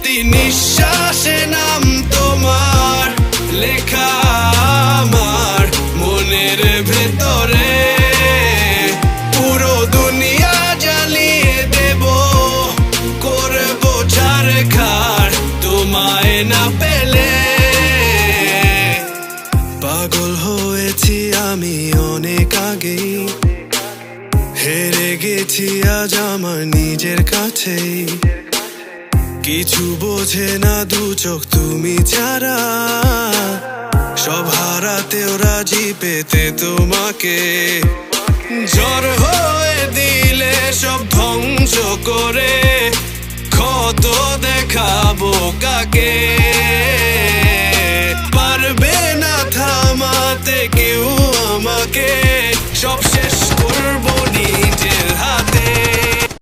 প্রতি নিঃশ্বাসে নাম তোমার লেখা আমার মনের ভেতরে। পুরো দুনিয়া জ্বালিয়ে দেব, করবো ছারখার তোমায় না পেলে। পাগল হয়েছি আমি অনেক আগেই, হেরে গেছি আজ আমার নিজের কাছেই। কিছু বোঝে না দু চোখ তুমি ছাড়া, সব হারাতেও রাজি পেতে তোমাকে। ঝড় হয়ে দিলে সব ধ্বংস করে, ক্ষত দেখাবো কাকে। পারবে না থামাতে কেউ আমাকে, সব